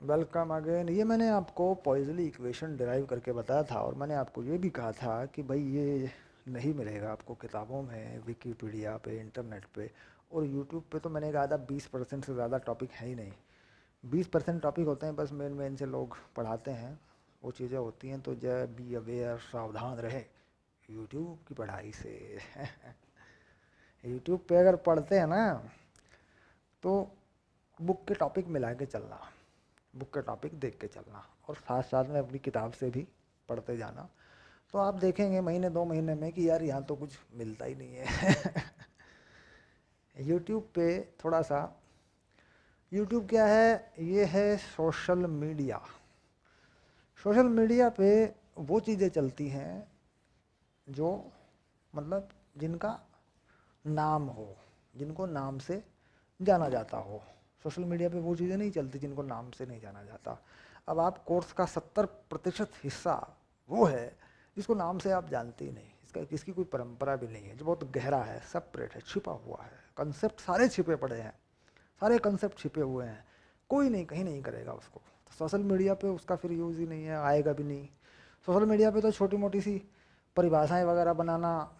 Welcome again. ये मैंने आपको पॉइजली इक्वेशन डिराइव करके बताया था, और मैंने आपको ये भी कहा था कि भाई ये नहीं मिलेगा आपको किताबों में, विकीपीडिया पे, इंटरनेट पे और यूट्यूब पे। तो मैंने कहा था 20% से ज़्यादा टॉपिक है ही नहीं। 20% टॉपिक होते हैं बस, मेन मेन से लोग पढ़ाते हैं, वो चीज़ें होती हैं। तो जब बी अवेयर, सावधान रहे यूट्यूब की पढ़ाई से। यूट्यूब पे अगर पढ़ते हैं ना, तो बुक के टॉपिक मिला के चलना, बुक का टॉपिक देख के चलना, और साथ साथ में अपनी किताब से भी पढ़ते जाना। तो आप देखेंगे महीने 2 महीने में कि यार यहाँ तो कुछ मिलता ही नहीं है। यूट्यूब पे थोड़ा सा, यूट्यूब क्या है, ये है सोशल मीडिया। सोशल मीडिया पे वो चीज़ें चलती हैं जो, मतलब जिनका नाम हो, जिनको नाम से जाना जाता हो। सोशल मीडिया पे वो चीज़ें नहीं चलती जिनको नाम से नहीं जाना जाता। अब आप कोर्स का 70% हिस्सा वो है जिसको नाम से आप जानते ही नहीं, इसका किसकी कोई परंपरा भी नहीं है, जो बहुत गहरा है, सेपरेट है, छिपा हुआ है। कंसेप्ट सारे छिपे पड़े हैं, सारे कंसेप्ट छिपे हुए हैं, कोई नहीं कहीं नहीं करेगा उसको। तो सोशल मीडिया पे उसका फिर यूज़ ही नहीं है, आएगा भी नहीं। सोशल मीडिया पे तो छोटी मोटी सी परिभाषाएं वगैरह बनाना,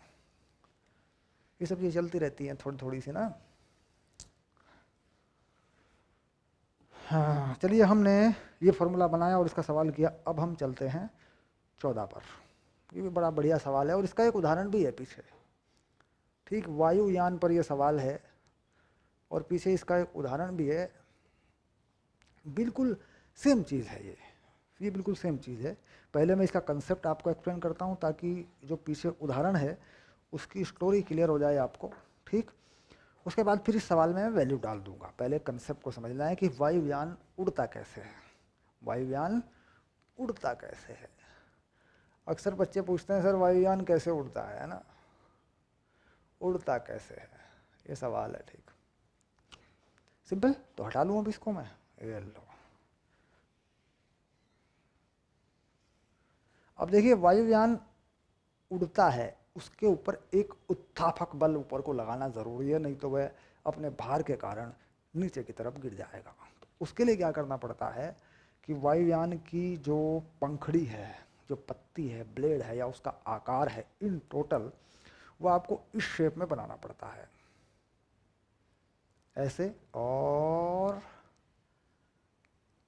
ये सब चीज़ें चलती रहती हैं थोड़ी थोड़ी सी ना। हाँ चलिए, हमने ये फॉर्मूला बनाया और इसका सवाल किया। अब हम चलते हैं 14 पर। ये भी बड़ा बढ़िया सवाल है और इसका एक उदाहरण भी है पीछे। ठीक, वायुयान पर यह सवाल है और पीछे इसका एक उदाहरण भी है। बिल्कुल सेम चीज़ है ये बिल्कुल सेम चीज़ है। पहले मैं इसका कंसेप्ट आपको एक्सप्लेन करता हूँ ताकि जो पीछे उदाहरण है उसकी स्टोरी क्लियर हो जाए आपको। ठीक, उसके बाद फिर इस सवाल में मैं वैल्यू डाल दूंगा। पहले कंसेप्ट को समझना है कि वायुयान उड़ता कैसे है। वायुयान उड़ता कैसे है। अक्सर बच्चे पूछते हैं सर वायुयान कैसे उड़ता है ना, उड़ता कैसे है, ये सवाल है। ठीक, सिंपल। तो हटा लूँ अब इसको मैं, ये लो। अब देखिए, वायुयान उड़ता है, उसके ऊपर एक उत्थापक बल ऊपर को लगाना ज़रूरी है, नहीं तो वह अपने भार के कारण नीचे की तरफ गिर जाएगा। तो उसके लिए क्या करना पड़ता है कि वायुयान की जो पंखड़ी है, जो पत्ती है, ब्लेड है, या उसका आकार है, इन टोटल वो आपको इस शेप में बनाना पड़ता है, ऐसे और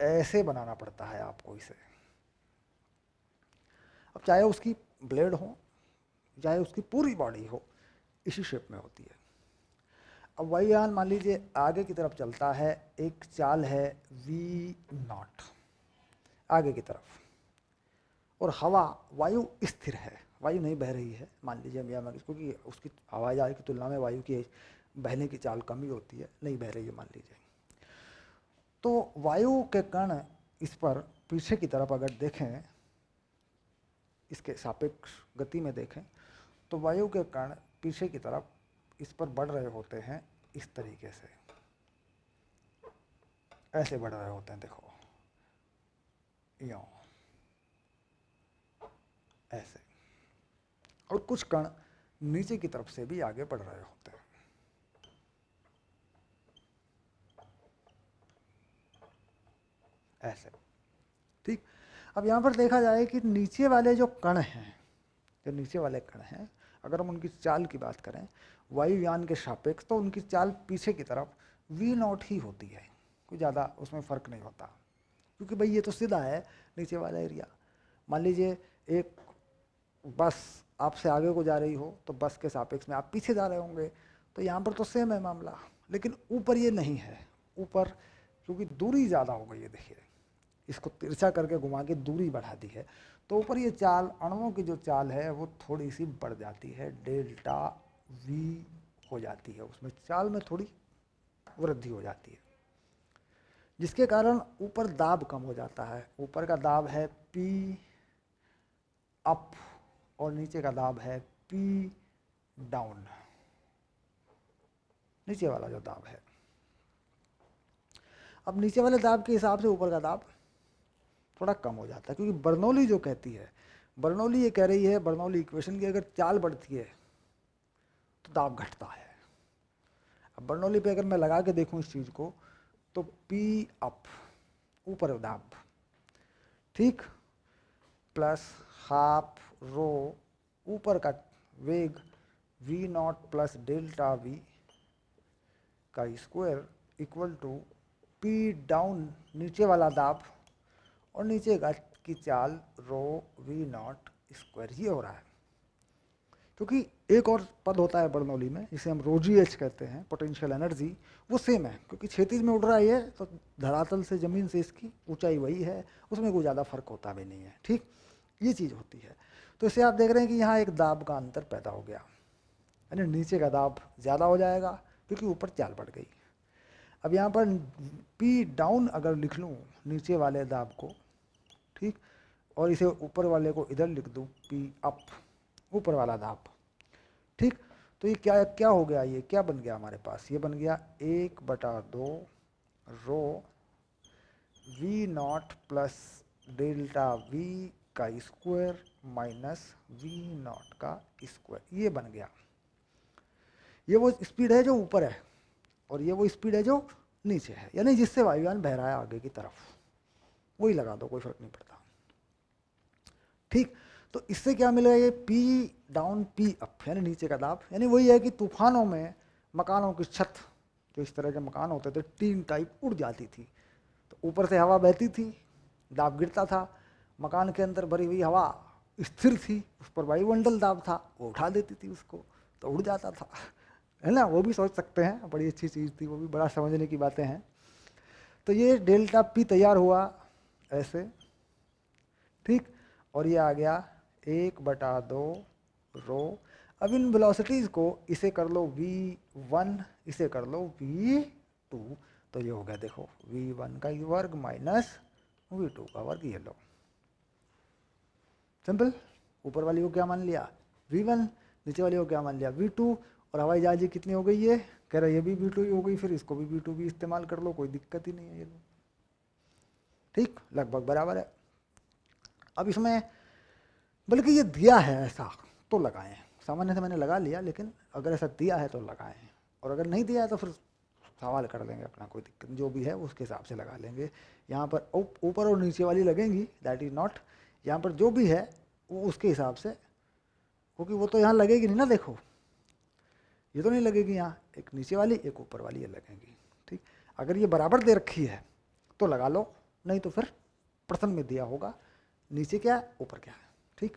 ऐसे बनाना पड़ता है आपको इसे। अब चाहे उसकी ब्लेड हो, चाहे उसकी पूरी बॉडी हो, इसी शेप में होती है। अब वायुयान मान लीजिए आगे की तरफ चलता है, एक चाल है V0 आगे की तरफ, और हवा, वायु स्थिर है, वायु नहीं बह रही है मान लीजिए, क्योंकि उसकी हवाई जहाज की तुलना में वायु की बहने की चाल कम ही होती है, नहीं बह रही है मान लीजिए। तो वायु के कण इस पर पीछे की तरफ अगर देखें, इसके सापेक्ष गति में देखें, तो वायु के कण पीछे की तरफ इस पर बढ़ रहे होते हैं, इस तरीके से ऐसे बढ़ रहे होते हैं, देखो यूं, ऐसे। और कुछ कण नीचे की तरफ से भी आगे बढ़ रहे होते हैं, ऐसे। ठीक, अब यहाँ पर देखा जाए कि नीचे वाले जो कण हैं, जो नीचे वाले कण हैं, अगर हम उनकी चाल की बात करें वायुयान के सापेक्ष, तो उनकी चाल पीछे की तरफ V0 ही होती है, कोई ज़्यादा उसमें फ़र्क नहीं होता। क्योंकि भाई ये तो सीधा है नीचे वाला एरिया। मान लीजिए एक बस आपसे आगे को जा रही हो, तो बस के सापेक्ष में आप पीछे जा रहे होंगे, तो यहाँ पर तो सेम है मामला। लेकिन ऊपर ये नहीं है, ऊपर क्योंकि दूरी ज़्यादा हो गई है, देखिए इसको तिरछा करके घुमा के दूरी बढ़ा दी है, तो ऊपर ये चाल, अणुओं की जो चाल है वो थोड़ी सी बढ़ जाती है, डेल्टा वी हो जाती है, उसमें चाल में थोड़ी वृद्धि हो जाती है, जिसके कारण ऊपर दाब कम हो जाता है। ऊपर का दाब है पी अप और नीचे का दाब है पी डाउन, नीचे वाला जो दाब है। अब नीचे वाले दाब के हिसाब से ऊपर का दाब थोड़ा कम हो जाता है, क्योंकि बर्नौली जो कहती है, बर्नौली ये कह रही है, बर्नौली इक्वेशन की अगर चाल बढ़ती है तो दाब घटता है। अब बर्नौली पे अगर मैं लगा के देखूं इस चीज़ को तो पी अप ऊपर दाब, ठीक, प्लस हाफ रो ऊपर का वेग v nought plus delta v का square equal to p down नीचे वाला दाब और नीचे का की चाल रो वी नॉट स्क्वायर, ये हो रहा है। क्योंकि एक और पद होता है बर्नौली में जिसे हम रोजी एच कहते हैं, पोटेंशियल एनर्जी, वो सेम है क्योंकि क्षैतिज में उड़ रहा है ये, तो धरातल से ज़मीन से इसकी ऊंचाई वही है, उसमें कोई ज़्यादा फर्क होता भी नहीं है, ठीक, ये चीज़ होती है। तो इससे आप देख रहे हैं कि यहाँ एक दाब का अंतर पैदा हो गया, यानी नीचे का दाब ज़्यादा हो जाएगा क्योंकि ऊपर चाल बढ़ गई। अब यहाँ पर पी डाउन अगर लिख लूँ नीचे वाले दाब को, ठीक, और इसे ऊपर वाले को इधर लिख दूँ पी अप ऊपर वाला दाब, ठीक, तो ये क्या क्या हो गया, ये क्या बन गया हमारे पास, ये बन गया 1/2 rho v nought plus delta v का स्क्वायर माइनस वी नॉट का स्क्वायर, ये बन गया। ये वो स्पीड है जो ऊपर है और ये वो स्पीड है जो नीचे है, यानी जिससे वायुयान बह रहा है आगे की तरफ, वही लगा दो, कोई फर्क नहीं पड़ता, ठीक। तो इससे क्या मिलेगा, ये पी डाउन पी अप यानी नीचे का दाब, यानी वही है कि तूफानों में मकानों की छत, जो इस तरह के मकान होते थे टीन टाइप, उड़ जाती थी, तो ऊपर से हवा बहती थी, दाब गिरता था, मकान के अंदर भरी हुई हवा स्थिर थी, उस पर वायुमंडल दाब था, वो उठा देती थी उसको, तो उड़ जाता था, है ना, वो भी सोच सकते हैं, बड़ी अच्छी चीज़ थी, वो भी बड़ा समझने की बातें हैं। तो ये डेल्टा पी तैयार हुआ ऐसे, ठीक, और ये आ गया 1/2 रो। अब इन वेलोसिटीज़ को इसे कर लो v1, इसे कर लो v2, तो ये हो गया देखो v1 का वर्ग माइनस v2 का वर्ग, ये लो सिंपल। ऊपर वाली को क्या मान लिया v1, नीचे वाली को क्या मान लिया v2, और हवाई जहाज कितनी हो गई है, कह रहा है ये भी v2 ही हो गई, फिर इसको भी v2 भी इस्तेमाल कर लो, कोई दिक्कत ही नहीं है, ये लो, ठीक, लगभग बराबर है। अब इसमें बल्कि ये दिया है ऐसा तो लगाएं, सामान्य से मैंने लगा लिया, लेकिन अगर ऐसा दिया है तो लगाएं, और अगर नहीं दिया है तो फिर सवाल कर लेंगे अपना, कोई दिक्कत, जो भी है उसके हिसाब से लगा लेंगे। यहाँ पर ऊपर और नीचे वाली लगेंगी, दैट इज नॉट, यहाँ पर जो भी है वो उसके हिसाब से, क्योंकि वो तो यहाँ लगेगी नहीं ना, देखो ये तो नहीं लगेगी, यहाँ एक नीचे वाली एक ऊपर वाली ये लगेंगी, ठीक। अगर ये बराबर दे रखी है तो लगा लो, नहीं तो फिर प्रश्न में दिया होगा नीचे क्या है ऊपर क्या है, ठीक।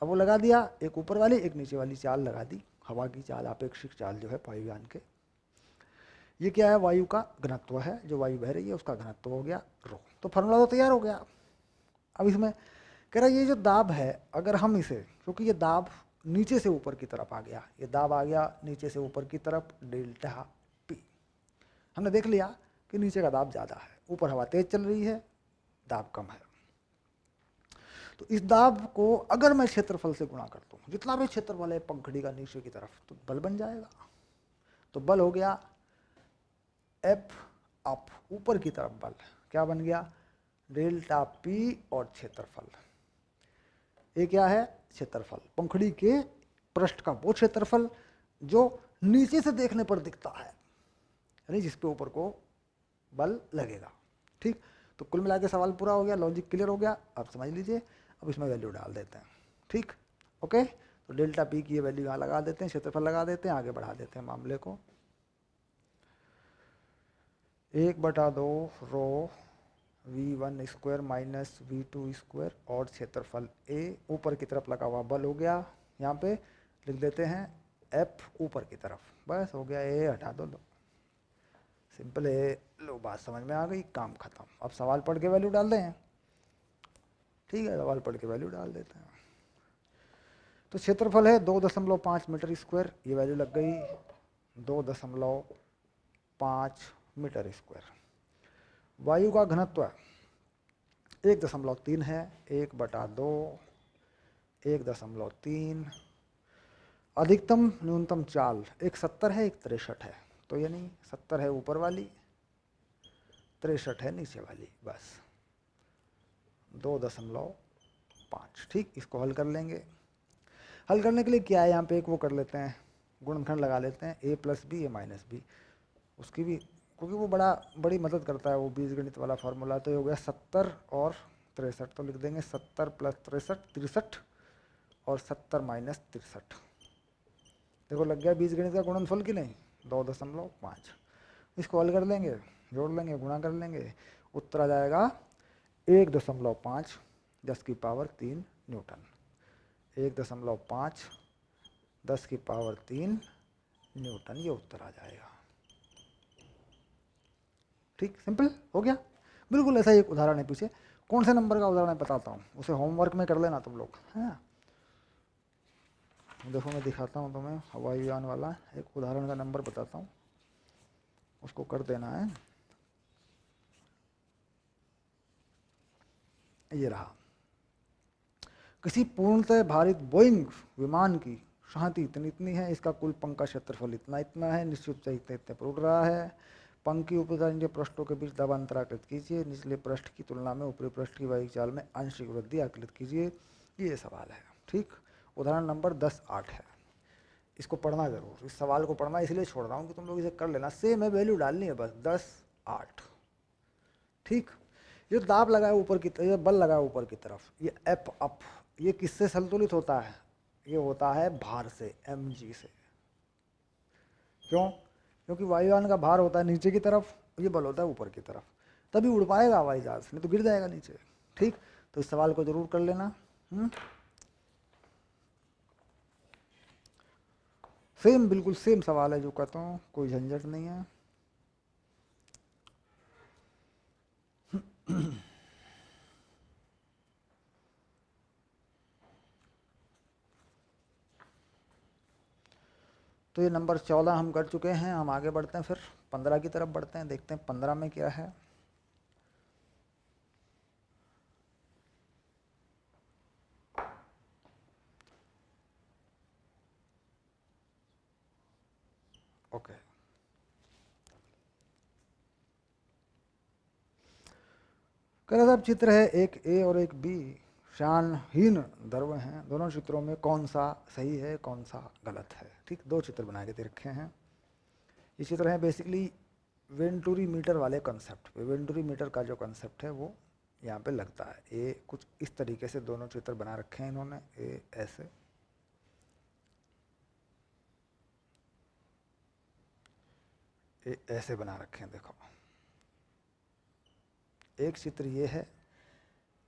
अब वो लगा दिया, एक ऊपर वाली एक नीचे वाली चाल लगा दी, हवा की चाल, आपेक्षिक चाल जो है वायुयान के। ये क्या है, वायु का घनत्व है, जो वायु बह रही है उसका घनत्व हो गया रो, तो फार्मूला तो तैयार हो गया। अब इसमें कह रहा है ये जो दाब है, अगर हम इसे, क्योंकि ये दाब नीचे से ऊपर की तरफ आ गया, ये दाब आ गया नीचे से ऊपर की तरफ, डेल्टा पी, हमने देख लिया कि नीचे का दाब ज़्यादा है, ऊपर हवा तेज चल रही है, दाब कम है। तो इस दाब को अगर मैं क्षेत्रफल से गुणा करता हूँ, जितना भी क्षेत्रफल है पंखड़ी का नीचे की तरफ, तो बल बन जाएगा। तो बल हो गया एफ अप, ऊपर की तरफ बल क्या बन गया, डेल्टा पी और क्षेत्रफल, ये क्या है क्षेत्रफल, पंखड़ी के पृष्ठ का वो क्षेत्रफल जो नीचे से देखने पर दिखता है, यानी जिसपे ऊपर को बल लगेगा, ठीक। तो कुल मिला के सवाल पूरा हो गया, लॉजिक क्लियर हो गया, आप समझ लीजिए। अब इसमें वैल्यू डाल देते हैं, ठीक, ओके। तो डेल्टा पी की ये वैल्यू यहाँ लगा देते हैं, क्षेत्रफल लगा देते हैं, आगे बढ़ा देते हैं मामले को। 1/2 रो v1 square minus v2 square और क्षेत्रफल a, ऊपर की तरफ लगा हुआ बल हो गया, यहाँ पे लिख देते हैं f ऊपर की तरफ, बस हो गया, a हटा दो, लो सिंपल है, लो बात समझ में आ गई, काम खत्म। अब सवाल पढ़ के वैल्यू डाल दें, ठीक है, सवाल पढ़ के वैल्यू डाल देते हैं। तो क्षेत्रफल है 2.5 मीटर स्क्वायर, ये वैल्यू लग गई 2.5 मीटर स्क्वायर। वायु का घनत्व 1.3 है, 1/2 1.3, अधिकतम न्यूनतम चाल एक 70 है, एक 63 है, तो यानी 70 है ऊपर वाली, 63 है नीचे वाली, बस 2.5, ठीक। इसको हल कर लेंगे। हल करने के लिए क्या है, यहाँ पे एक वो कर लेते हैं, गुणनखंड लगा लेते हैं, a + b a - b, उसकी भी, क्योंकि वो बड़ी मदद करता है वो बीजगणित वाला फार्मूला। तो ये हो गया 70 और 63, तो लिख देंगे 70 प्लस 63 63 और 70 माइनस 63। देखो लग गया बीजगणित का गुणनफल कि नहीं, 2.5। इसको हल कर लेंगे, जोड़ लेंगे, गुणा कर लेंगे, उत्तर आ जाएगा 1.5 10⁻³ न्यूटन। 1.5 10⁻³ न्यूटन, ये उत्तर आ जाएगा। ठीक, सिंपल हो गया। बिल्कुल ऐसा ही एक उदाहरण है पीछे, कौन से नंबर का उदाहरण है बताता हूँ, उसे होमवर्क में कर लेना तुम लोग, है ना। देखो मैं दिखाता हूँ तुम्हें, हवाई यान वाला एक उदाहरण का नंबर बताता हूँ, उसको कर देना है। ये रहा, किसी पूर्णतः भारित बोइंग विमान की शांति इतनी इतनी है, इसका कुल पंख का क्षेत्रफल इतना इतना है, निश्चित ऊंचाई इतने इतने पर उड़ रहा है। पंख की ऊपरी नीचे पृष्ठों के बीच दबाव अंतराकृत कीजिए, निचले पृष्ठ की तुलना में ऊपरी पृष्ठ की वायु चाल में आंशिक वृद्धि आकलित कीजिए। ये सवाल है। ठीक, उदाहरण नंबर 10-8 है, इसको पढ़ना जरूर, इस सवाल को पढ़ना इसलिए छोड़ रहा हूँ कि तुम लोग इसे कर लेना, सेम है, वैल्यू डालनी है बस, 10-8। ठीक, ये दाब लगाया ऊपर की तरफ, ये बल लगाया ऊपर की तरफ, ये एफ अप, ये किससे संतुलित होता है, ये होता है भार से, mg से। क्यों? क्योंकि वायुयान का भार होता है नीचे की तरफ, ये बल होता है ऊपर की तरफ, तभी उड़ पाएगा हवाई जहाज, नहीं तो गिर जाएगा नीचे। ठीक, तो इस सवाल को जरूर कर लेना। सेम, बिल्कुल सेम सवाल है जो कहता हूँ, कोई झंझट नहीं है। तो ये नंबर 14 हम कर चुके हैं, हम आगे बढ़ते हैं, फिर 15 की तरफ बढ़ते हैं, देखते हैं 15 में क्या है। ओके, अब चित्र है, एक ए और एक बी शानहीन द्रव हैं, दोनों चित्रों में कौन सा सही है कौन सा गलत है। ठीक, दो चित्र बना के दे रखे हैं। ये चित्र है बेसिकली वेंटूरी मीटर वाले कंसेप्ट पे, वेंटूरी मीटर का जो कंसेप्ट है वो यहाँ पे लगता है। ए कुछ इस तरीके से दोनों चित्र बना रखे हैं इन्होंने, ए ऐसे, ए ऐसे बना रखे हैं। देखो एक चित्र ये है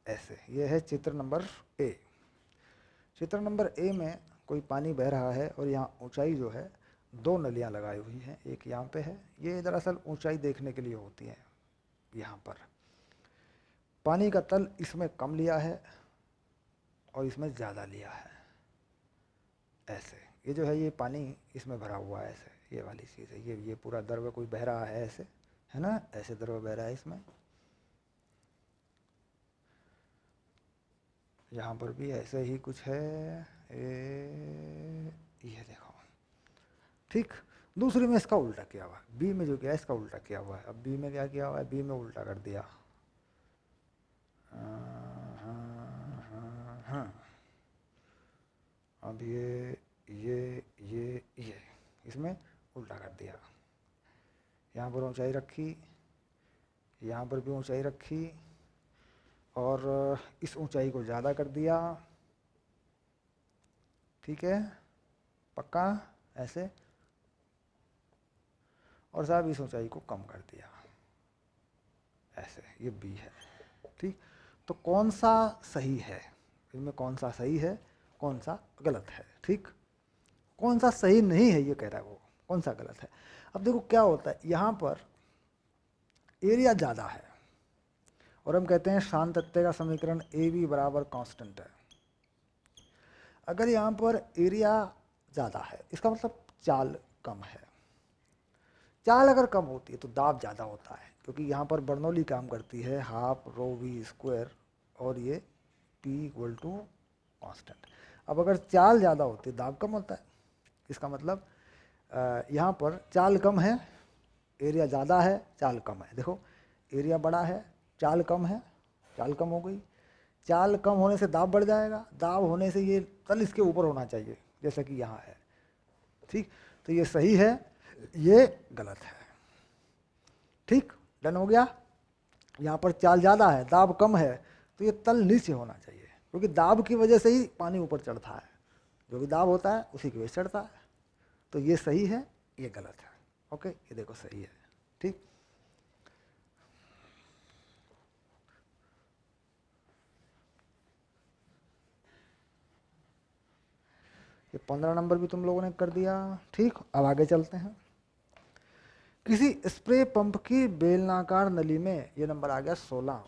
ऐसे, ये है चित्र नंबर ए। चित्र नंबर ए में कोई पानी बह रहा है और यहाँ ऊंचाई जो है, दो नलियाँ लगाई हुई हैं, एक यहाँ पे है, ये दरअसल ऊंचाई देखने के लिए होती है। यहाँ पर पानी का तल इसमें कम लिया है और इसमें ज़्यादा लिया है, ऐसे। ये जो है ये पानी इसमें भरा हुआ है, ऐसे, ये वाली चीज़ है, ये पूरा द्रव्य कोई बह रहा है ऐसे, है ना, ऐसे द्रव्य बह रहा है इसमें। यहाँ पर भी ऐसे ही कुछ है, ये देखो। ठीक, दूसरी में इसका उल्टा किया हुआ है, बी में जो किया है इसका उल्टा किया हुआ है। अब बी में क्या किया हुआ है, बी में उल्टा कर दिया। हाँ, अब ये इसमें उल्टा कर दिया। यहाँ पर ऊंचाई रखी, यहाँ पर भी ऊंचाई रखी, और इस ऊंचाई को ज़्यादा कर दिया। ठीक है, पक्का, ऐसे, और साहब इस ऊंचाई को कम कर दिया, ऐसे। ये बी है। ठीक, तो कौन सा सही है इनमें, कौन सा सही है कौन सा गलत है। ठीक, कौन सा सही नहीं है ये कह रहा है वो, कौन सा गलत है। अब देखो क्या होता है, यहाँ पर एरिया ज़्यादा है और हम कहते हैं शांत तत्व का समीकरण ए बी बराबर कांस्टेंट है। अगर यहाँ पर एरिया ज़्यादा है, इसका मतलब चाल कम है। चाल अगर कम होती है तो दाब ज़्यादा होता है, क्योंकि यहाँ पर बर्नौली काम करती है, हाफ रो वी स्क्वायर, और ये P इक्वल टू कॉन्स्टेंट। अब अगर चाल ज़्यादा होती है दाब कम होता है, इसका मतलब यहाँ पर चाल कम है, एरिया ज़्यादा है, चाल कम है। देखो एरिया बड़ा है, चाल कम है, चाल कम हो गई। चाल कम होने से दाब बढ़ जाएगा, दाब होने से ये तल इसके ऊपर होना चाहिए, जैसा कि यहाँ है। ठीक, तो ये सही है, ये गलत है। ठीक, डन हो गया। यहाँ पर चाल ज़्यादा है, दाब कम है, तो ये तल नीचे होना चाहिए, क्योंकि दाब की वजह से ही पानी ऊपर चढ़ता है, जो भी दाब होता है उसी की वजह से चढ़ता है। तो ये सही है, ये गलत है। ओके, ये देखो सही है। ठीक, ये 15 नंबर भी तुम लोगों ने कर दिया। ठीक, अब आगे चलते हैं। किसी स्प्रे पंप की बेलनाकार नली में, ये नंबर आ गया 16।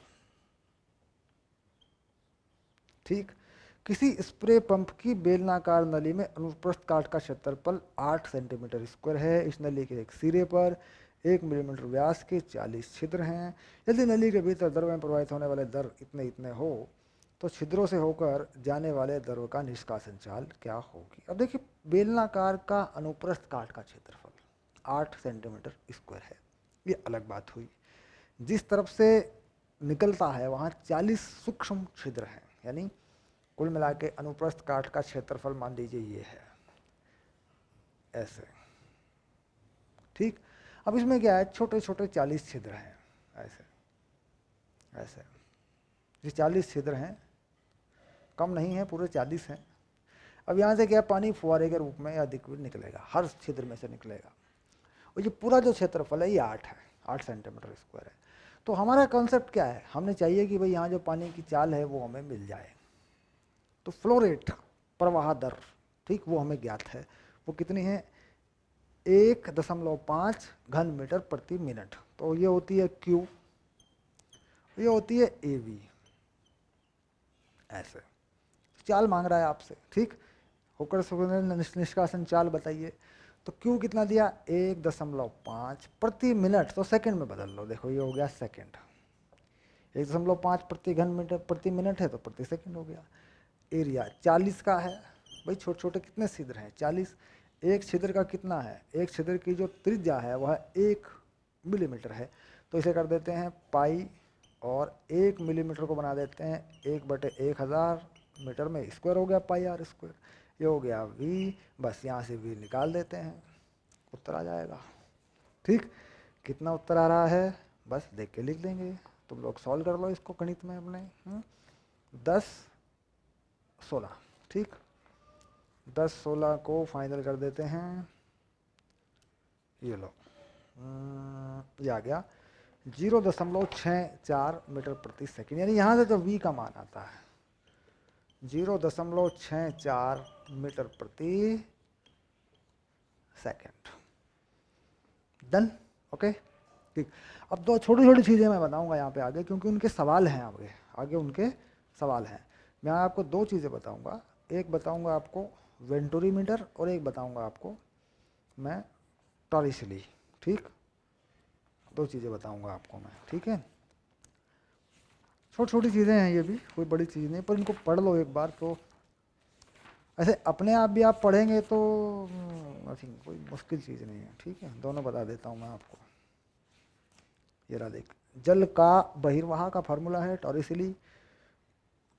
ठीक, किसी स्प्रे पंप की बेलनाकार नली में अनुप्रस्थ काट का क्षेत्रफल 8 सेंटीमीटर स्क्वायर है। इस नली के एक सिरे पर 1 मिलीमीटर व्यास के 40 छिद्र हैं। यदि नली के भीतर द्रव में प्रवाहित होने वाले दर इतने इतने हो, तो छिद्रों से होकर जाने वाले द्रव का निष्कासन चाल क्या होगी। अब देखिए, बेलनाकार का अनुप्रस्थ काट का क्षेत्रफल 8 सेंटीमीटर स्क्वायर है, ये अलग बात हुई। जिस तरफ से निकलता है वहाँ 40 सूक्ष्म छिद्र हैं, यानी कुल मिला के अनुप्रस्थ काट का क्षेत्रफल मान लीजिए ये है, ऐसे। ठीक, अब इसमें क्या है, छोटे छोटे 40 छिद्र हैं, ऐसे ऐसे। ये 40 छिद्र हैं, कम नहीं है, पूरे 40 हैं। अब यहाँ से क्या, पानी फुहारे के रूप में या लिक्विड निकलेगा, हर छिद्र में से निकलेगा। और ये पूरा जो क्षेत्रफल है ये 8 है, 8 सेंटीमीटर स्क्वायर है। तो हमारा कॉन्सेप्ट क्या है, हमने चाहिए कि भाई यहाँ जो पानी की चाल है वो हमें मिल जाए। तो फ्लो रेट, प्रवाह दर, ठीक, वो हमें ज्ञात है। वो कितनी है, 1.5 घन मीटर प्रति मिनट। तो ये होती है Q, ये होती है AV, ऐसे। चाल मांग रहा है आपसे, ठीक, होकर निष्कासन चाल बताइए। तो Q कितना दिया, 1.5 प्रति मिनट, तो सेकंड में बदल लो, देखो ये हो गया सेकंड। 1.5 प्रति घन मीटर प्रति मिनट है तो प्रति सेकंड हो गया। एरिया 40 का है, भाई छोटे छोटे कितने छिद्र हैं, 40। एक छिद्र का कितना है, एक छिद्र की जो त्रिज्या है वह 1 मिलीमीटर है, तो इसे कर देते हैं पाई, और 1 मिलीमीटर को बना देते हैं 1/1000 मीटर में, स्क्वायर हो गया पाई आर स्क्वायर। ये हो गया V, बस यहाँ से V निकाल देते हैं, उत्तर आ जाएगा। ठीक, कितना उत्तर आ रहा है बस देख के लिख देंगे, तुम लोग सॉल्व कर लो इसको गणित में अपने। 10-16, ठीक, 10-16 को फाइनल कर देते हैं, ये लो, ये आ गया 0.64 मीटर प्रति सेकंड, यानी यहाँ से जो V का मान आता है 0.64 मीटर प्रति सेकंड। डन, ओके, ठीक। अब दो छोटी छोटी चीज़ें मैं बताऊंगा यहाँ पे आगे, क्योंकि उनके सवाल हैं, आगे आगे उनके सवाल हैं। मैं आपको 2 चीज़ें बताऊंगा, एक बताऊंगा आपको वेंटुरी मीटर, और एक बताऊंगा आपको मैं टॉरिसिली। ठीक, 2 चीज़ें बताऊंगा आपको मैं, ठीक है। छोटी छोटी चीज़ें हैं ये भी, कोई बड़ी चीज़ नहीं, पर इनको पढ़ लो एक बार, तो ऐसे अपने आप भी आप पढ़ेंगे तो आई थिंक कोई मुश्किल चीज़ नहीं है। ठीक है, दोनों बता देता हूँ मैं आपको। ये रहा देख, जल का बहिर्वाह का फार्मूला है टॉरिसिली,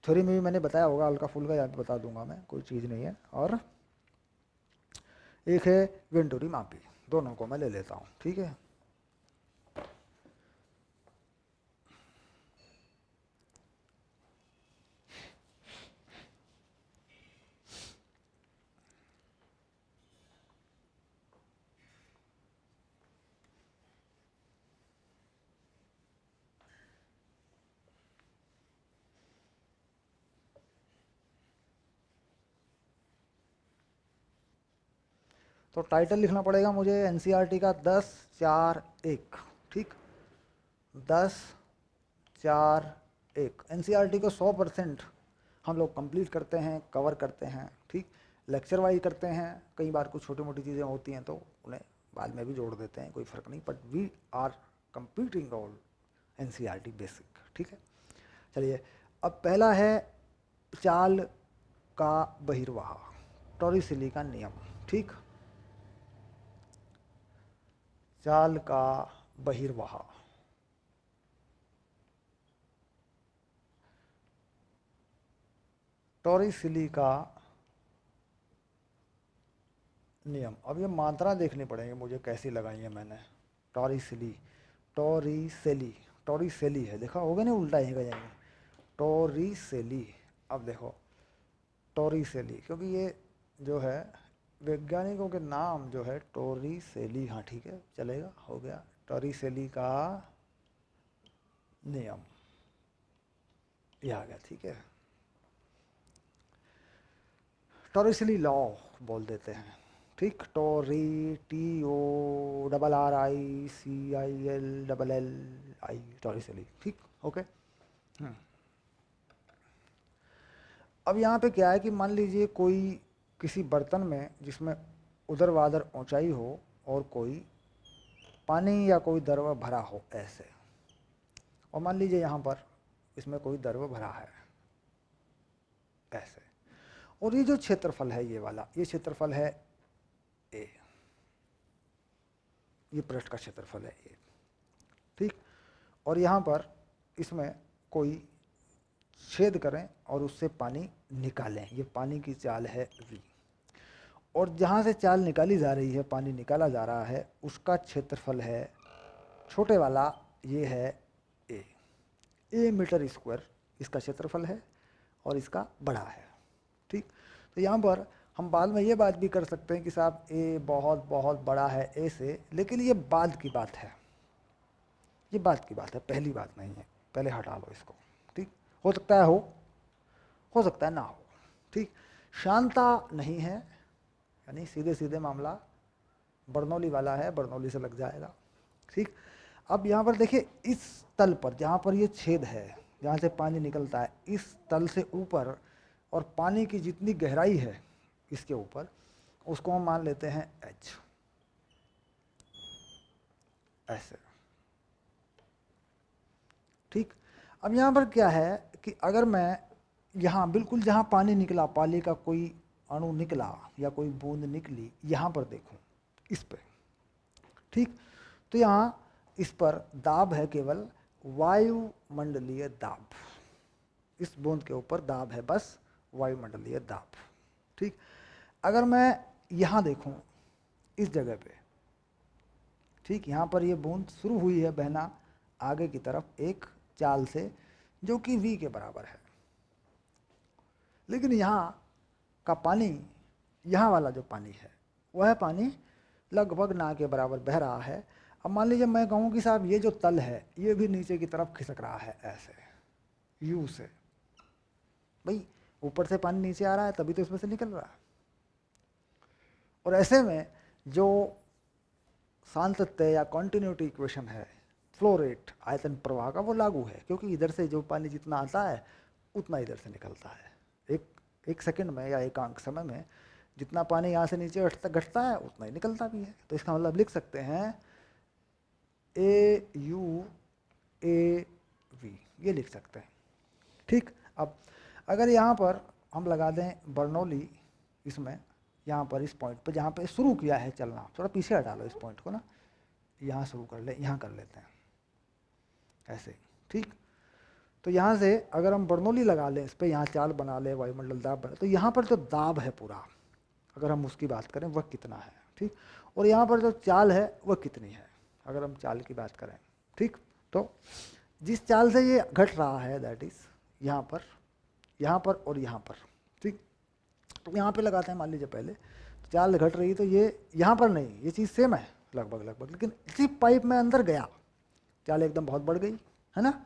थ्योरी में भी मैंने बताया होगा, हल्का फुल्का यहाँ पे बता दूंगा मैं, कोई चीज़ नहीं है। और एक है वेंटुरी मापी, दोनों को मैं ले लेता हूँ, ठीक है। तो टाइटल लिखना पड़ेगा मुझे एनसीईआरटी का 10-4-1, ठीक, 10-4-1। एनसीईआरटी को 100% हम लोग कंप्लीट करते हैं, कवर करते हैं, ठीक। लेक्चर वाइज करते हैं, कई बार कुछ छोटी मोटी चीज़ें होती हैं तो उन्हें बाद में भी जोड़ देते हैं, कोई फ़र्क नहीं, but we are completing all NCERT basic, ठीक है। चलिए, अब पहला है चाल का बहिर्वाह, टॉरिसिली का नियम, ठीक। चाल का बहिर्वाह, टॉरिसिली का नियम। अब ये मात्रा देखनी पड़ेगी मुझे, कैसी लगाई है मैंने, टॉरिसिली टॉरिसेली, टॉरिसेली है, देखा होगा ना, उल्टा ही जाएंगे, टॉरिसेली। अब देखो टॉरिसेली, क्योंकि ये जो है वैज्ञानिकों के नाम जो है टॉरिसेली, हाँ ठीक है चलेगा, हो गया टॉरिसेली का नियम, ये आ गया, ठीक है। टॉरिसेली लॉ बोल देते हैं, ठीक, टॉरी, TORRICILLLI, टॉरिसेली, ठीक, ओके। अब यहाँ पे क्या है कि मान लीजिए कोई किसी बर्तन में जिसमें ऊर्ध्वाधर ऊंचाई हो और कोई पानी या कोई द्रव भरा हो ऐसे, और मान लीजिए यहाँ पर इसमें कोई द्रव भरा है ऐसे, और ये जो क्षेत्रफल है ये वाला, ये क्षेत्रफल है ए, ये पृष्ठ का क्षेत्रफल है ए, ठीक, और यहाँ पर इसमें कोई छेद करें और उससे पानी निकालें, ये पानी की चाल है V, और जहाँ से चाल निकाली जा रही है, पानी निकाला जा रहा है, उसका क्षेत्रफल है छोटे वाला, ये है A मीटर स्क्वायर इसका क्षेत्रफल है और इसका बड़ा है, ठीक। तो यहाँ पर हम बाद में ये बात भी कर सकते हैं कि साहब A बहुत बहुत बड़ा है A से, लेकिन ये बाद की बात है, ये बात की बात है, पहली बात नहीं है, पहले हटा लो इसको, ठीक। हो सकता है हो सकता है ना हो, ठीक। शांता नहीं है, यानी सीधे सीधे मामला बर्नौली वाला है, बर्नौली से लग जाएगा, ठीक। अब यहाँ पर देखिए इस तल पर जहाँ पर ये छेद है, जहाँ से पानी निकलता है, इस तल से ऊपर और पानी की जितनी गहराई है इसके ऊपर, उसको हम मान लेते हैं H, ऐसे, ठीक। अब यहाँ पर क्या है कि अगर मैं यहाँ बिल्कुल जहाँ पानी निकला, पानी का कोई अणु निकला या कोई बूंद निकली, यहाँ पर देखूँ इस पे, ठीक, तो यहाँ इस पर दाब है केवल वायुमंडलीय दाब, इस बूंद के ऊपर दाब है बस वायुमंडलीय दाब, ठीक। अगर मैं यहाँ देखूँ इस जगह पे, ठीक, यहाँ पर ये बूंद शुरू हुई है बहना आगे की तरफ एक चाल से जो कि V के बराबर है, लेकिन यहाँ का पानी, यहाँ वाला जो पानी है वह पानी लगभग ना के बराबर बह रहा है। अब मान लीजिए मैं कहूँ कि साहब ये जो तल है ये भी नीचे की तरफ खिसक रहा है ऐसे U से, भाई ऊपर से पानी नीचे आ रहा है तभी तो इसमें से निकल रहा है, और ऐसे में जो सांतत्य या कॉन्टिन्यूटी इक्वेशन है, फ्लो रेट आयतन प्रवाह का, वो लागू है, क्योंकि इधर से जो पानी जितना आता है उतना इधर से निकलता है, एक सेकंड में या एकांक समय में जितना पानी यहाँ से नीचे घटता है उतना ही निकलता भी है। तो इसका मतलब लिख सकते हैं AU AV, ये लिख सकते हैं, ठीक। अब अगर यहाँ पर हम लगा दें बर्नौली, इसमें यहाँ पर इस पॉइंट पर जहाँ पे शुरू किया है चलना, थोड़ा पीछे हटा लो इस पॉइंट को ना, यहाँ शुरू कर ले, यहाँ कर लेते हैं ऐसे, ठीक। तो यहाँ से अगर हम बर्नौली लगा लें इस पर, यहाँ चाल बना लें, वायुमंडल दाब बना, तो यहाँ पर जो दाब है पूरा, अगर हम उसकी बात करें वह कितना है, ठीक, और यहाँ पर जो चाल है वह कितनी है, अगर हम चाल की बात करें, ठीक। तो जिस चाल से ये घट रहा है दैट इज यहाँ पर और यहाँ पर, ठीक। तो यहाँ पे लगाते हैं मान लीजिए पहले, तो चाल घट रही, तो ये यहाँ पर नहीं, ये चीज़ सेम है लगभग, लेकिन इसी पाइप में अंदर गया चाल एकदम बहुत बढ़ गई, है ना।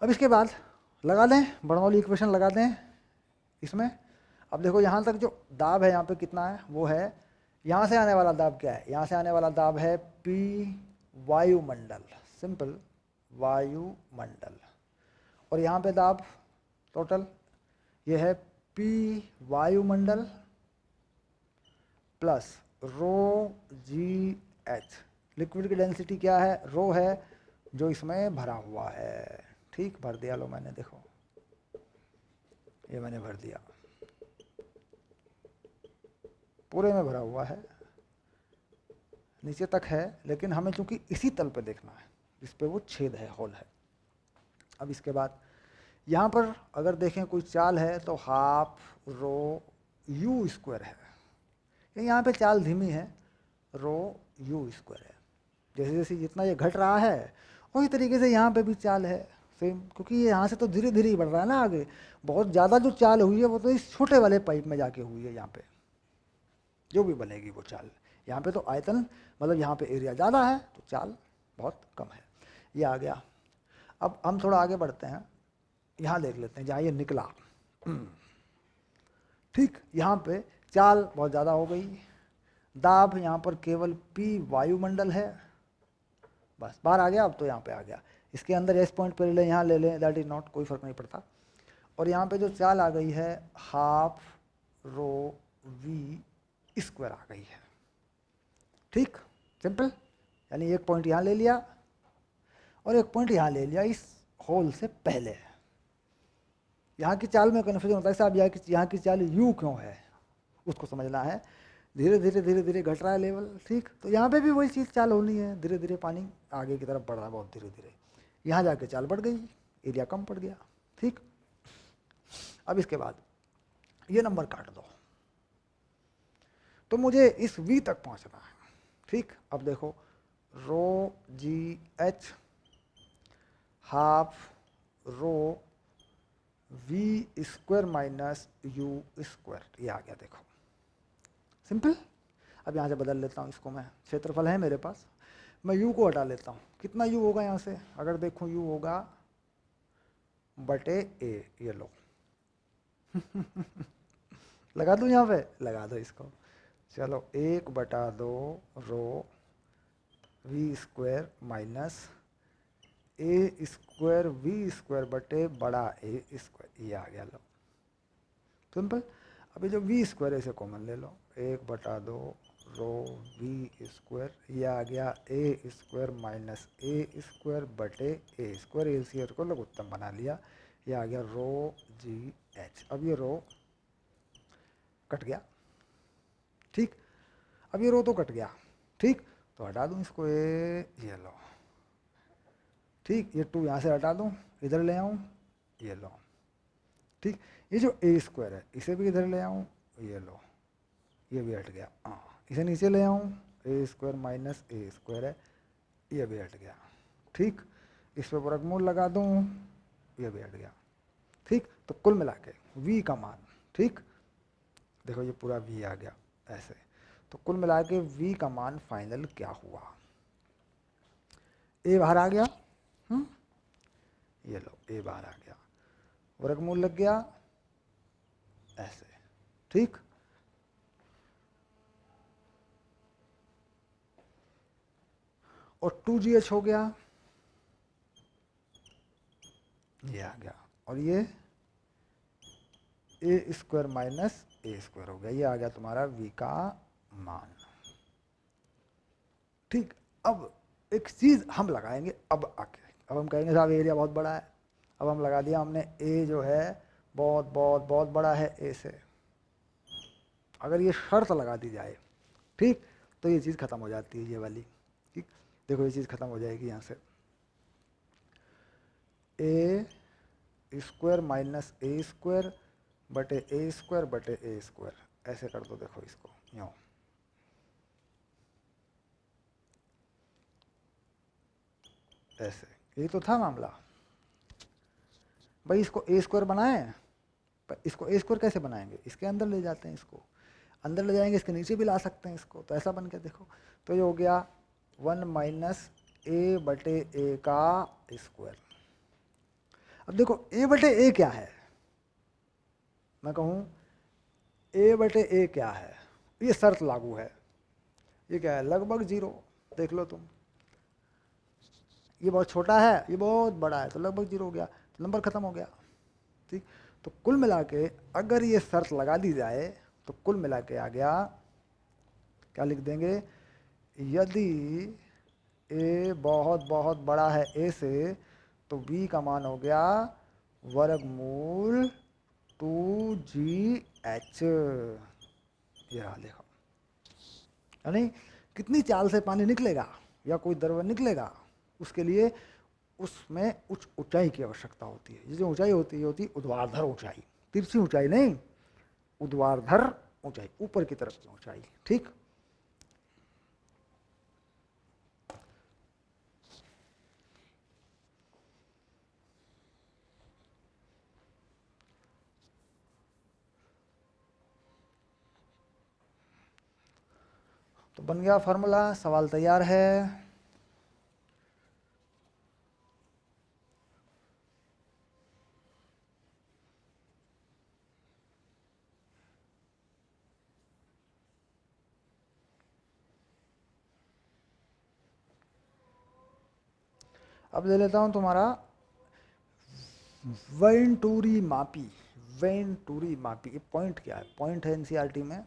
अब इसके बाद लगा दें बर्नौली इक्वेशन, लगा दें इसमें। अब देखो यहाँ तक जो दाब है यहाँ पे कितना है, वो है, यहाँ से आने वाला दाब क्या है, यहाँ से आने वाला दाब है P वायुमंडल, सिंपल वायुमंडल, और यहाँ पे दाब टोटल ये है P वायुमंडल प्लस ρgh, लिक्विड की डेंसिटी क्या है, रो है जो इसमें भरा हुआ है, ठीक, भर दिया, लो मैंने, देखो ये मैंने भर दिया, पूरे में भरा हुआ है, नीचे तक है, लेकिन हमें चूंकि इसी तल पे देखना है जिस पे वो छेद है, होल है। अब इसके बाद यहाँ पर अगर देखें कोई चाल है तो हाफ रो U स्क्वायर है, यहाँ पे चाल धीमी है, रो यू स्क्वायर है। जैसे जैसे जितना ये घट रहा है वही तरीके से यहाँ पे भी चाल है सेम, क्योंकि ये यहाँ से तो धीरे धीरे ही बढ़ रहा है ना आगे। बहुत ज़्यादा जो चाल हुई है वो तो इस छोटे वाले पाइप में जाके हुई है। यहाँ पे जो भी बनेगी वो चाल, यहाँ पे तो आयतन मतलब यहाँ पे एरिया ज़्यादा है तो चाल बहुत कम है। ये आ गया। अब हम थोड़ा आगे बढ़ते हैं, यहाँ देख लेते हैं जहाँ ये निकला। ठीक, यहाँ पे चाल बहुत ज़्यादा हो गई, दाब यहाँ पर केवल P वायुमंडल है, बस बाहर आ गया। अब तो यहाँ पे आ गया, इसके अंदर एस पॉइंट पर ले यहाँ ले लें, दैट इज नॉट, कोई फर्क नहीं पड़ता। और यहाँ पे जो चाल आ गई है हाफ रो वी स्क्वायर आ गई है। ठीक, सिंपल, यानी एक पॉइंट यहाँ ले लिया और एक पॉइंट यहाँ ले लिया इस होल से पहले। यहाँ की चाल में कन्फ्यूजन होता है साहब, यहाँ की चाल यू क्यों है, उसको समझना है। धीरे धीरे धीरे धीरे घट रहा है लेवल, ठीक, तो यहाँ पे भी वही चीज़ चाल होनी है, धीरे धीरे पानी आगे की तरफ बढ़ रहा है बहुत धीरे धीरे। यहाँ जाके चाल बढ़ गई, एरिया कम पड़ गया। ठीक, अब इसके बाद ये नंबर काट दो तो मुझे इस V तक पहुँचना है। ठीक, अब देखो rho g h half rho v square minus u square, ये आ गया देखो, सिंपल। अब यहाँ से बदल लेता हूँ इसको, मैं क्षेत्रफल है मेरे पास, मैं u को हटा लेता हूँ। कितना u होगा यहाँ से, अगर देखो u होगा बटे a, ये लो। लगा दूँ यहाँ पे, लगा दो इसको। चलो 1/2 rho v square minus a square v square बटे बड़ा ए स्क्वायर, ये आ गया लो, सिंपल। अभी जो वी स्क्वायर है इसे कॉमन ले लो, 1/2 रो वी स्क्वायर, ये आ गया ए स्क्वायर माइनस ए स्क्वायर बटे ए स्क्वायर, ए स्क्वायर को लघुत्तम बना लिया, ये आ गया रो जी एच। अब ये रो कट गया, ठीक, अब ये रो तो कट गया, ठीक, तो हटा दूँ इसको, ये लो, ठीक, ये 2 यहाँ से हटा दूँ, इधर ले आऊँ, ये लो, ठीक। ये जो ए स्क्वायर है इसे भी इधर ले आऊँ, ये लो, ये भी हट गया। इसे नीचे ले आऊँ, ए स्क्वायर माइनस ए स्क्वायर है, ये भी हट गया, ठीक। इस पर वर्गमूल लगा दूँ, ये भी हट गया, ठीक। तो कुल मिला के v का मान, ठीक, देखो ये पूरा v आ गया ऐसे, तो कुल मिला के v का मान फाइनल क्या हुआ, a बाहर आ गया, ये लो a बाहर आ गया, वर्गमूल लग गया ऐसे, ठीक। और 2gh हो गया, ये आ गया, और ये ए स्क्वायर माइनस ए स्क्वायर हो गया, ये आ गया तुम्हारा v का मान, ठीक। अब एक चीज हम लगाएंगे, अब आके अब हम कहेंगे साहब एरिया बहुत बड़ा है, अब हम लगा दिया हमने ए जो है बहुत बहुत बहुत बड़ा है ए से, अगर ये शर्त लगा दी जाए, ठीक, तो ये चीज़ खत्म हो जाती है ये वाली, ठीक। देखो ये चीज़ खत्म हो जाएगी यहाँ से, ए स्क्वायर माइनस ए स्क्वायर बटे ए स्क्वायर बटे ए स्क्वायर, ऐसे कर दो, देखो इसको यूँ, ऐसे, यही तो था मामला भाई। इसको ए स्क्वायर बनाएं, पर इसको ए स्क्वायर कैसे बनाएंगे, इसके अंदर ले जाते हैं, इसको अंदर ले जाएंगे, इसके नीचे भी ला सकते हैं इसको, तो ऐसा बन के देखो, तो ये हो गया 1 माइनस ए बटे ए का स्क्वायर। अब देखो ए बटे ए क्या है, मैं कहूँ ए बटे ए क्या है, ये शर्त लागू है, ये क्या है लगभग 0, देख लो तुम, ये बहुत छोटा है ये बहुत बड़ा है, तो लगभग 0 हो गया, तो नंबर खत्म हो गया, ठीक। तो कुल मिला के अगर ये शर्त लगा दी जाए तो कुल मिला के आ गया, क्या लिख देंगे, यदि ए बहुत बहुत बड़ा है ए से, तो b का मान हो गया वर्गमूल 2gh, ये रहा देखो, यानी कितनी चाल से पानी निकलेगा या कोई द्रव्य निकलेगा, उसके लिए उसमें उच्च ऊंचाई की आवश्यकता होती है। ये जो ऊंचाई होती है ऊर्ध्वाधर ऊंचाई, तिरछी ऊंचाई नहीं, ऊर्ध्वाधर ऊंचाई, ऊपर की तरफ की ऊंचाई, ठीक। तो बन गया फार्मूला, सवाल तैयार है। अब ले लेता हूं तुम्हारा वेंटूरी मापी। वेंटूरी मापी, ये पॉइंट क्या है? पॉइंट है एनसीईआरटी में।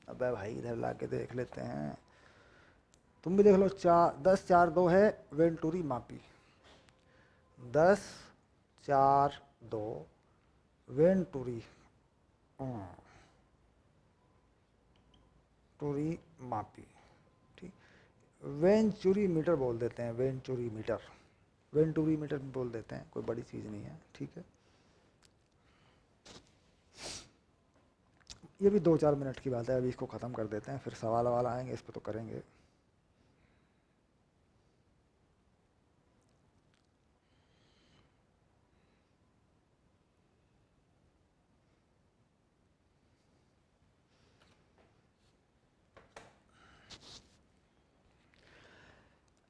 अबे भाई इधर ला के देख लेते हैं, तुम भी देख लो। 10 4 2 है वेंटूरी मापी। 10 4 2 वेंटूरी टूरी मापी, ठीक। वेंचुरी मीटर बोल देते हैं, वेंचुरी मीटर, वेंटूरी मीटर बोल देते हैं, कोई बड़ी चीज़ नहीं है, ठीक है। ये भी 2 4 मिनट की बात है, अभी इसको ख़त्म कर देते हैं, फिर सवाल वाल आएंगे इस पर तो करेंगे।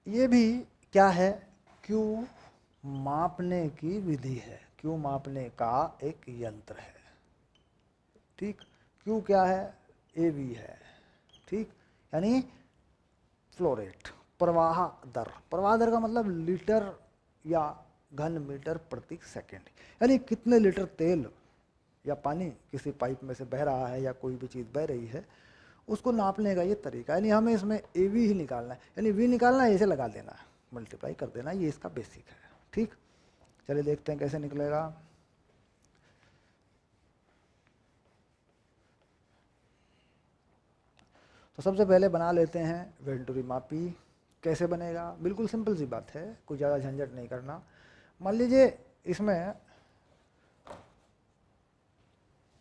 ये भी क्या है? क्यू मापने की विधि है, क्यू मापने का एक यंत्र है, ठीक। क्यू क्या है? ए वी है, ठीक। यानी फ्लो रेट, प्रवाह दर। प्रवाह दर का मतलब लीटर या घन मीटर प्रति सेकंड, यानी कितने लीटर तेल या पानी किसी पाइप में से बह रहा है या कोई भी चीज़ बह रही है, उसको नापने का ये तरीका। यानी हमें इसमें ए वी ही निकालना है, यानी वी निकालना है, इसे लगा देना है, मल्टीप्लाई कर देना, ये इसका बेसिक है, ठीक। चलिए देखते हैं कैसे निकलेगा। तो सबसे पहले बना लेते हैं वेंटूरी मापी। कैसे बनेगा? बिल्कुल सिंपल सी बात है, कोई ज़्यादा झंझट नहीं करना। मान लीजिए इसमें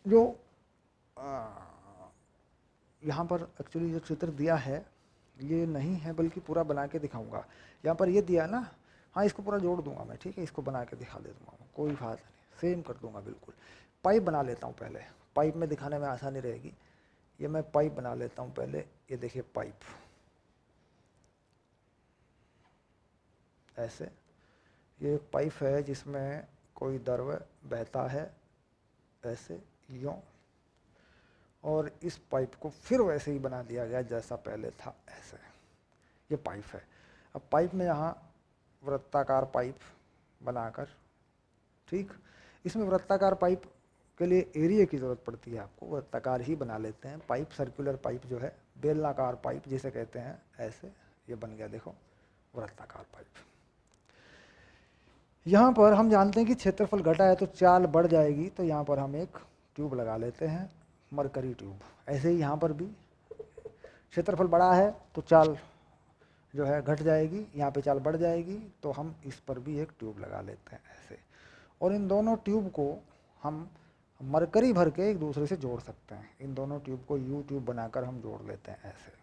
जो यहाँ पर एक्चुअली जो चित्र दिया है ये नहीं है, बल्कि पूरा बना के दिखाऊंगा। यहाँ पर ये दिया ना, हाँ इसको पूरा जोड़ दूंगा मैं, ठीक है, इसको बना के दिखा दे दूंगा, कोई बात नहीं, सेम कर दूंगा बिल्कुल। पाइप बना लेता हूँ पहले, पाइप में दिखाने में आसानी रहेगी। ये मैं पाइप बना लेता हूँ पहले। ये देखिए पाइप, ऐसे ये पाइप है जिसमें कोई द्रव बहता है, ऐसे यूँ, और इस पाइप को फिर वैसे ही बना दिया गया जैसा पहले था, ऐसे। ये पाइप है। अब पाइप में यहाँ वृत्ताकार पाइप बनाकर, ठीक। इसमें वृत्ताकार पाइप के लिए एरिया की ज़रूरत पड़ती है आपको, वृत्ताकार ही बना लेते हैं पाइप। सर्कुलर पाइप जो है, बेलनाकार पाइप जिसे कहते हैं, ऐसे ये बन गया, देखो वृत्ताकार पाइप। यहाँ पर हम जानते हैं कि क्षेत्रफल घटा है तो चाल बढ़ जाएगी, तो यहाँ पर हम एक ट्यूब लगा लेते हैं, मरकरी ट्यूब। ऐसे ही यहाँ पर भी क्षेत्रफल बड़ा है तो चाल जो है घट जाएगी, यहाँ पे चाल बढ़ जाएगी, तो हम इस पर भी एक ट्यूब लगा लेते हैं, ऐसे। और इन दोनों ट्यूब को हम मरकरी भर के एक दूसरे से जोड़ सकते हैं। इन दोनों ट्यूब को यू ट्यूब बनाकर हम जोड़ लेते हैं, ऐसे।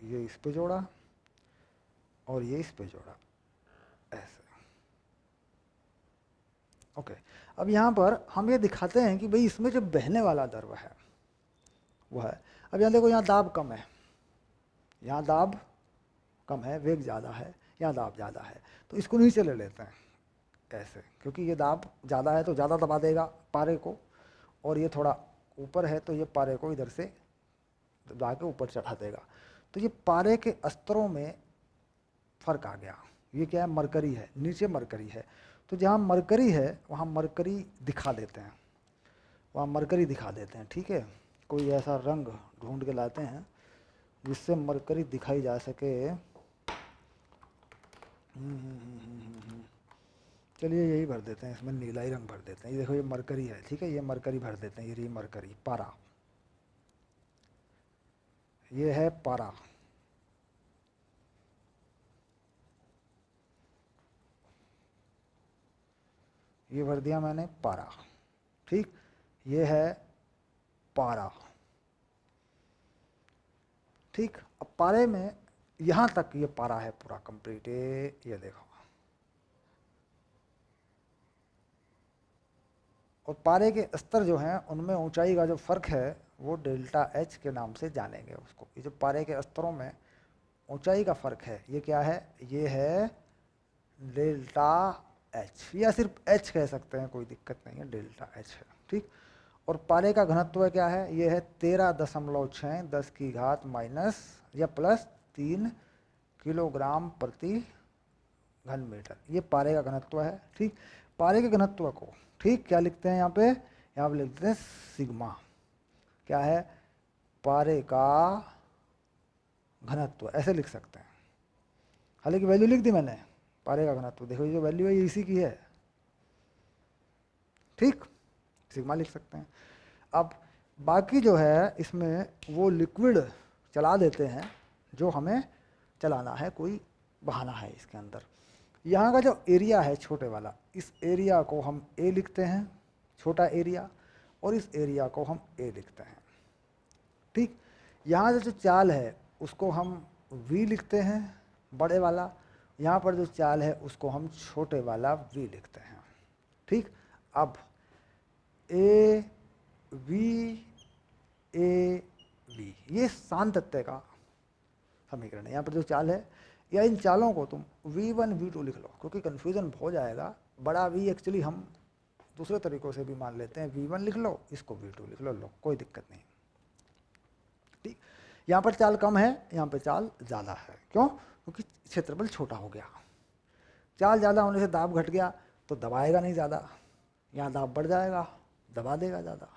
ये इस पे जोड़ा और ये इस पे जोड़ा, ऐसे, ओके। अब यहाँ पर हम ये दिखाते हैं कि भाई इसमें जो बहने वाला द्रव है वो है। अब यहाँ देखो, यहाँ दाब कम है, यहाँ दाब कम है, वेग ज़्यादा है, यहाँ दाब ज़्यादा है, तो इसको नीचे ले लेते हैं, ऐसे। क्योंकि ये दाब ज़्यादा है तो ज़्यादा दबा देगा पारे को, और ये थोड़ा ऊपर है तो ये पारे को इधर से दबा के ऊपर चढ़ा देगा। तो ये पारे के स्तरों में फ़र्क आ गया। ये क्या है? मरकरी है, नीचे मरकरी है, तो जहाँ मरकरी है वहाँ मरकरी दिखा देते हैं, वहाँ मरकरी दिखा देते हैं, ठीक है। कोई ऐसा रंग ढूंढ के लाते हैं जिससे मरकरी दिखाई जा सके। चलिए यही भर देते हैं, इसमें नीला ही रंग भर देते हैं। ये देखो, ये मरकरी है, ठीक है, ये मरकरी भर देते हैं, ये मरकरी पारा, ये है पारा, ये भर दिया मैंने पारा, ठीक। ये है पारा, ठीक। अब पारे में यहां तक ये पारा है पूरा कंप्लीट, ये देखो। और पारे के स्तर जो हैं उनमें ऊंचाई का जो फर्क है वो डेल्टा एच के नाम से जानेंगे उसको। ये जो पारे के स्तरों में ऊंचाई का फर्क है ये क्या है, ये है डेल्टा एच, या सिर्फ एच कह सकते हैं, कोई दिक्कत नहीं है, डेल्टा एच है, ठीक। और पारे का घनत्व क्या है, ये है 13.6 10 की घात माइनस या प्लस 3 किलोग्राम प्रति घन मीटर, ये पारे का घनत्व है, ठीक। पारे के घनत्व को, ठीक, क्या लिखते हैं यहाँ पे लिखते हैं सिग्मा। क्या है, पारे का घनत्व, ऐसे लिख सकते हैं। हालांकि वैल्यू लिख दी मैंने, पारे का घनत्व देखो, ये जो वैल्यू है ये इसी की है, ठीक, सिग्मा लिख सकते हैं। अब बाकी जो है इसमें वो लिक्विड चला देते हैं जो हमें चलाना है, कोई बहाना है इसके अंदर। यहाँ का जो एरिया है छोटे वाला, इस एरिया को हम ए लिखते हैं, छोटा एरिया, और इस एरिया को हम ए लिखते हैं, ठीक। यहाँ जो चाल है उसको हम वी लिखते हैं, बड़े वाला। यहाँ पर जो चाल है उसको हम छोटे वाला वी लिखते हैं, ठीक। अब ए वी ये सांतत्य का समीकरण है। यहाँ पर जो चाल है, या इन चालों को तुम v1 v2 लिख लो, क्योंकि कन्फ्यूज़न हो जाएगा। बड़ा v एक्चुअली हम दूसरे तरीक़ों से भी मान लेते हैं, v1 लिख लो, इसको v2 लिख लो, कोई दिक्कत नहीं, ठीक। यहाँ पर चाल कम है, यहाँ पर चाल ज़्यादा है, क्यों, क्योंकि क्षेत्रफल छोटा हो गया। चाल ज़्यादा होने से दाब घट गया तो दबाएगा नहीं ज़्यादा, यहाँ दाब बढ़ जाएगा, दबा देगा ज़्यादा।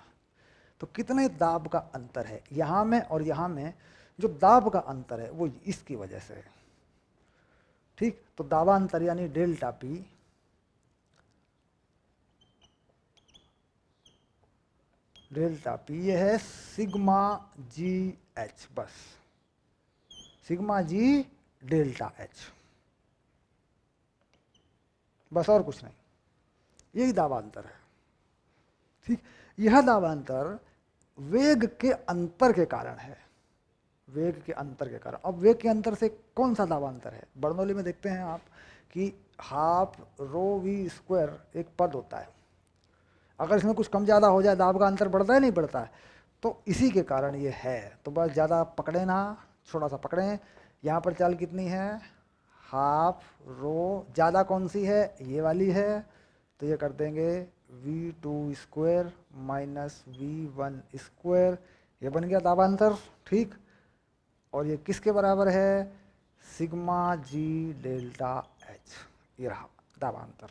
तो कितने दाब का अंतर है यहाँ में और यहाँ में, जो दाब का अंतर है वो इसकी वजह से है, ठीक। तो दाबांतर यानी डेल्टा पी ये है सिग्मा जी एच, बस सिग्मा जी डेल्टा एच, बस और कुछ नहीं, यही दाबांतर है, ठीक। यह दाबांतर वेग के अंतर के कारण है, वेग के अंतर के कारण। अब वेग के अंतर से कौन सा दाबांतर है, बर्नौली में देखते हैं आप कि हाफ रो वी स्क्वायर एक पद होता है, अगर इसमें कुछ कम ज़्यादा हो जाए दाब का अंतर बढ़ता है नहीं बढ़ता है, तो इसी के कारण ये है। तो बस ज़्यादा पकड़े ना, थोड़ा सा पकड़ें। यहाँ पर चाल कितनी है, हाफ रो, ज़्यादा कौन सी है, ये वाली है, तो ये कर देंगे v2 square minus v1 square, ये बन गया दाबांतर, ठीक। और ये किसके बराबर है, सिग्मा जी डेल्टा एच, ये रहा दाबांतर,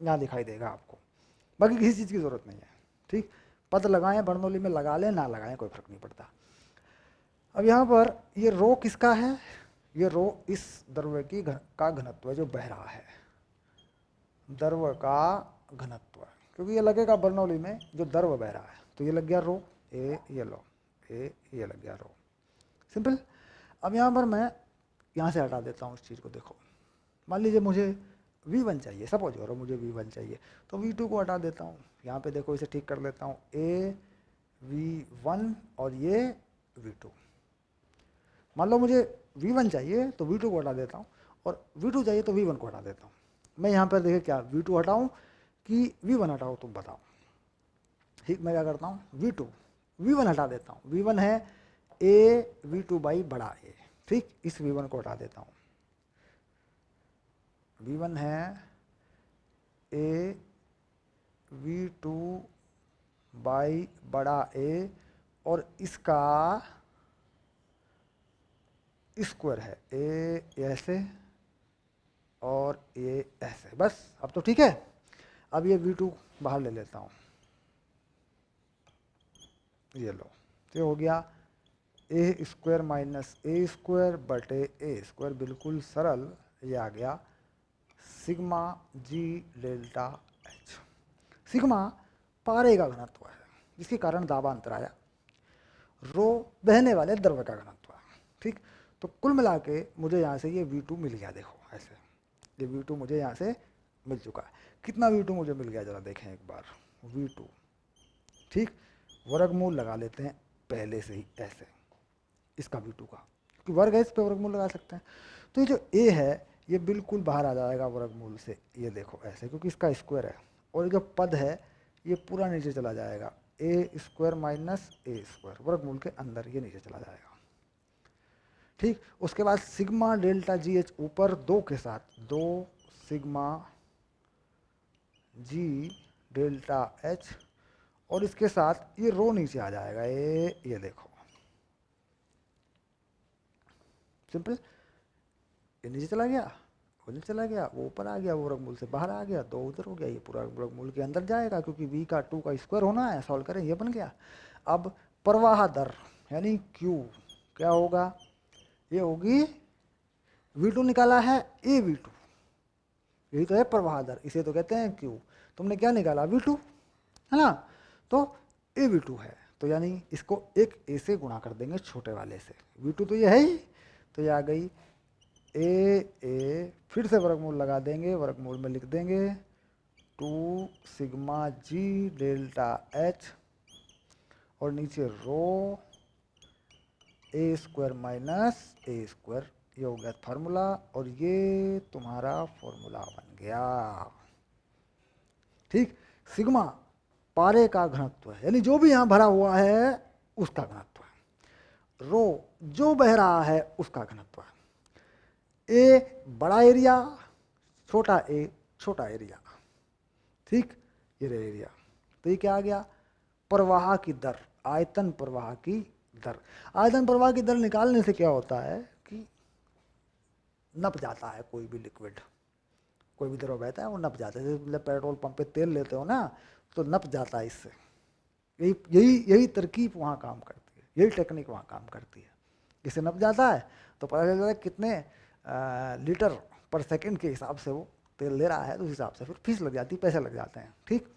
यहाँ दिखाई देगा आपको। बाकी किसी चीज़ की ज़रूरत नहीं है, ठीक। पद लगाएं बर्नौली में, लगा लें ना लगाएं कोई फर्क नहीं पड़ता। अब यहाँ पर ये रो किसका है, ये रो इस द्रव्य की का घनत्व है जो बह रहा है, द्रव्य का घनत्व, क्योंकि ये लगेगा बर्नौली में जो द्रव्य बह रहा है, तो ये लग गया रो ए, ये लो ए, ये लग गया रो, सिंपल। अब यहाँ पर मैं यहाँ से हटा देता हूँ इस चीज़ को, देखो मान लीजिए मुझे v1 चाहिए, सपोज करो मुझे v1 चाहिए, तो v2 को हटा देता हूँ, यहाँ पे देखो इसे ठीक कर लेता हूँ, a v1 और ये v2। मान लो मुझे v1 चाहिए तो v2 को हटा देता हूँ, और v2 चाहिए तो v1 को हटा देता हूँ। मैं यहाँ पर देखिए क्या v2 हटाऊँ कि v1 हटाऊँ, तुम बताओ, ठीक। मैं क्या करता हूँ, v1 हटा देता हूँ, v1 है a v2 बाई बड़ा ए, ठीक। इस v1 को हटा देता हूँ, v1 है a v2 बाई बड़ा ए, और इसका स्क्वायर है ए ऐसे और ए ऐसे, बस अब तो ठीक है। अब ये v2 बाहर ले लेता हूँ, ये लो, ये हो गया ए स्क्वायर माइनस ए स्क्वायर बटे ए स्क्वायर, बिल्कुल सरल, ये आ गया सिग्मा जी डेल्टा एच। सिग्मा पारे का घनत्व है जिसके कारण दाबांतर आया, रो बहने वाले द्रव्य का घनत्व है, ठीक। तो कुल मिला के मुझे यहाँ से ये V2 मिल गया, देखो ऐसे, ये V2 मुझे यहाँ से मिल चुका है। कितना V2 मुझे मिल गया जरा देखें एक बार, V2, ठीक। वर्गमूल लगा लेते हैं पहले से ही ऐसे इसका V2 का, क्योंकि वर्ग है इस पर वर्गमूल लगा सकते हैं। तो ये जो A है ये बिल्कुल बाहर आ जाएगा वर्गमूल से, ये देखो ऐसे, क्योंकि इसका स्क्वायर है, और ये जो पद है ये पूरा नीचे चला जाएगा, a square minus a square, वर्गमूल के अंदर ये नीचे चला जाएगा, ठीक। उसके बाद सिग्मा डेल्टा जी एच ऊपर 2 के साथ, 2 सिग्मा जी डेल्टा एच, और इसके साथ ये रो नीचे आ जाएगा, ये देखो सिंपल, ये नीचे चला गया, वो नीचे चला गया, वो ऊपर आ गया, वो वर्गमूल से बाहर आ गया, 2 उधर हो गया, ये पूरा वर्गमूल के अंदर जाएगा, क्योंकि v का 2 का स्क्वायर होना है, सॉल्व करें, ये बन गया। अब प्रवाह दर यानी q क्या होगा, ये होगी v2 निकाला है a v2, यही तो है प्रवाह दर, इसे तो कहते हैं q। तुमने क्या निकाला v2, है ना, तो a v2 है, तो यानी इसको एक a से गुणा कर देंगे छोटे वाले से, v2 तो ये है ही, तो ये आ गई a, फिर से वर्गमूल लगा देंगे, वर्गमूल में लिख देंगे 2 सिग्मा जी डेल्टा एच, और नीचे रो a square minus a square, ये हो गया फार्मूला, और ये तुम्हारा फॉर्मूला बन गया, ठीक। सिग्मा पारे का घनत्व है, यानी जो भी यहाँ भरा हुआ है उसका घनत्व है, रो जो बह रहा है उसका घनत्व है, ए बड़ा एरिया, छोटा ए छोटा एरिया, ठीक, ये रहा एरिया। तो ये क्या आ गया, प्रवाह की दर, आयतन प्रवाह की दर। आयतन प्रवाह की दर निकालने से क्या होता है कि नप जाता है कोई भी लिक्विड, कोई भी द्रव बहता है वो नप जाता है, जैसे मतलब पेट्रोल पंप पे तेल लेते हो ना तो नप जाता है इससे, यही यही यही तरकीब वहाँ काम करती है, यही टेक्निक वहाँ काम करती है, इससे नप जाता है तो पता चल जाता है कितने लीटर पर सेकंड के हिसाब से वो तेल ले रहा है, तो उस हिसाब से फिर फीस लग जाती है, पैसे लग जाते हैं, ठीक।